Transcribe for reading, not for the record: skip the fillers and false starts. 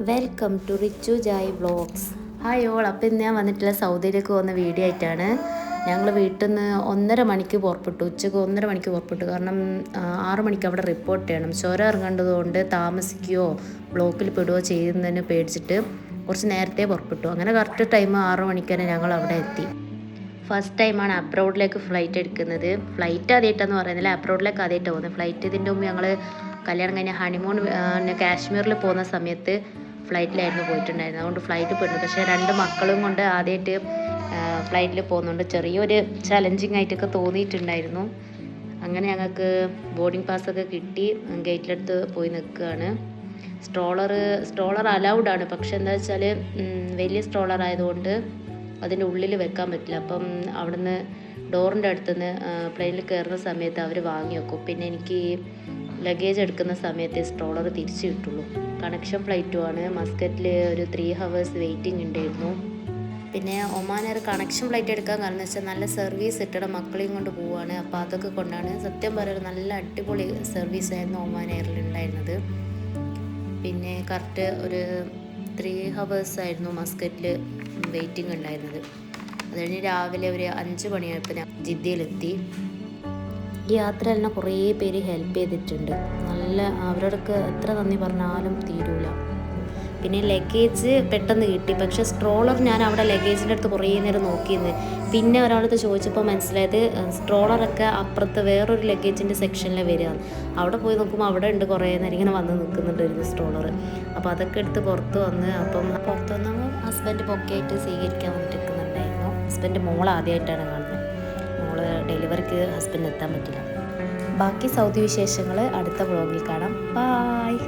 Welcome to Richu Jai vlogs. Hi all. അപ്പോൾ ഇന്ന് ഞാൻ വന്നിട്ടുള്ള സൗദിയിലേക്ക് പോകുന്ന വീഡിയോ ആയിട്ടാണ്. ഞങ്ങൾ വീട്ടിൽ നിന്ന് 1:30 മണിക്ക് പുറപ്പെട്ടു. ഉച്ചക്ക് 1:30 മണിക്ക് പുറപ്പെട്ടു. കാരണം 6 മണിക്ക് അവിടെ റിപ്പോർട്ട് ചെയ്യണം. ചുരം ഇറങ്ങേണ്ടതുകൊണ്ട് താമസിക്കുകയോ ബ്ലോക്കിൽ പെടുകയോ ചെയ്യുന്നതിന് പേടിച്ചിട്ട് കുറച്ച് നേരത്തെ പുറപ്പെട്ടു. അങ്ങനെ കറക്റ്റ് ടൈം 6 മണിക്ക് തന്നെ ഞങ്ങൾ അവിടെ എത്തി. ഫസ്റ്റ് ടൈമാണ് അബ്രോഡിലേക്ക് ഫ്ലൈറ്റ് എടുക്കുന്നത്. ഫ്ലൈറ്റ് ആദ്യമായിട്ടെന്ന് പറയുന്നില്ല, അബ്രോഡിലേക്ക് ആദ്യമായിട്ടാണ് പോകുന്നത്. ഫ്ലൈറ്റ് ഇതിൻ്റെ മുമ്പ് ഞങ്ങൾ കല്യാണം കഴിഞ്ഞ ഹണിമൂൺ കാശ്മീരിൽ പോകുന്ന സമയത്ത് ഫ്ലൈറ്റിലായിരുന്നു പോയിട്ടുണ്ടായിരുന്നത്. അതുകൊണ്ട് ഫ്ലൈറ്റ് പോയിരുന്നു. പക്ഷേ 2 മക്കളും കൊണ്ട് ആദ്യമായിട്ട് ഫ്ലൈറ്റിൽ പോകുന്നുണ്ട്. ചെറിയൊരു ചലഞ്ചിങ് ആയിട്ടൊക്കെ തോന്നിയിട്ടുണ്ടായിരുന്നു. അങ്ങനെ ഞങ്ങൾക്ക് ബോർഡിംഗ് പാസ്സൊക്കെ കിട്ടി. ഗേറ്റിലടുത്ത് പോയി നിൽക്കുകയാണ്. സ്ട്രോളർ അലൗഡാണ്, പക്ഷെ എന്താ വെച്ചാൽ വലിയ സ്ട്രോളർ ആയതുകൊണ്ട് അതിൻ്റെ ഉള്ളിൽ വെക്കാൻ പറ്റില്ല. അപ്പം അവിടുന്ന് ഡോറിൻ്റെ അടുത്തുനിന്ന് പ്ലെയിനിൽ കയറുന്ന സമയത്ത് അവർ വാങ്ങി വെക്കും. പിന്നെ എനിക്ക് ലഗേജ് എടുക്കുന്ന സമയത്ത് സ്ട്രോളർ തിരിച്ചു കിട്ടുള്ളൂ. കണക്ഷൻ ഫ്ലൈറ്റുമാണ്. മസ്കറ്റിൽ ഒരു 3 hours വെയിറ്റിംഗ് ഉണ്ടായിരുന്നു. പിന്നെ ഒമാൻ എയർ കണക്ഷൻ ഫ്ലൈറ്റ് എടുക്കാൻ കാരണം എന്ന് വെച്ചാൽ നല്ല സർവീസ് കിട്ടണം. മക്കളെയും കൊണ്ട് പോവുകയാണ്. അപ്പോൾ അതൊക്കെ കൊണ്ടാണ്. സത്യം പറയുന്നത് നല്ല അടിപൊളി സർവീസായിരുന്നു ഒമാൻ എയറിൽ ഉണ്ടായിരുന്നത്. പിന്നെ കറക്റ്റ് ഒരു 3 hours ആയിരുന്നു മസ്കറ്റിൽ വെയിറ്റിംഗ് ഉണ്ടായിരുന്നത്. അത് കഴിഞ്ഞ് രാവിലെ ഒരു 5 മണിയായപ്പോൾ ഞാൻ ജിദ്ദയിലെത്തി. ഈ യാത്രയിൽ തന്നെ കുറേ പേര് ഹെൽപ്പ് ചെയ്തിട്ടുണ്ട്. നല്ല അവരോടൊക്കെ എത്ര നന്ദി പറഞ്ഞാലും തീരൂല. പിന്നെ ലഗേജ് പെട്ടെന്ന് കിട്ടി. പക്ഷേ സ്ട്രോളർ ഞാൻ അവിടെ ലഗേജിൻ്റെ അടുത്ത് കുറേ നേരം നോക്കിയിരുന്നു. പിന്നെ ഒരാളടുത്ത് ചോദിച്ചപ്പോൾ മനസ്സിലായത് സ്ട്രോളറൊക്കെ അപ്പുറത്ത് വേറൊരു ലഗേജിൻ്റെ സെക്ഷനിൽ വരികയാണ്. അവിടെ പോയി നോക്കുമ്പോൾ അവിടെ ഉണ്ട് കുറേ നേരം ഇങ്ങനെ വന്ന് നിൽക്കുന്നുണ്ടായിരുന്നു സ്ട്രോളർ. അപ്പോൾ അതൊക്കെ എടുത്ത് പുറത്ത് വന്ന് വന്നപ്പോൾ ഹസ്ബൻഡ് പൊക്കെയായിട്ട് സ്വീകരിക്കാൻ വന്നിരിക്കുന്നുണ്ടായിരുന്നു. ഹസ്ബൻഡ് മോൾ ആദ്യമായിട്ടാണ് കാണുന്നത്. മോള് ഡെലിവറിക്ക് ഹസ്ബൻഡ് എത്താൻ പറ്റില്ല. ബാക്കി സൗദി വിശേഷങ്ങൾ അടുത്ത വ്ളോഗിൽ കാണാം. ബായ്.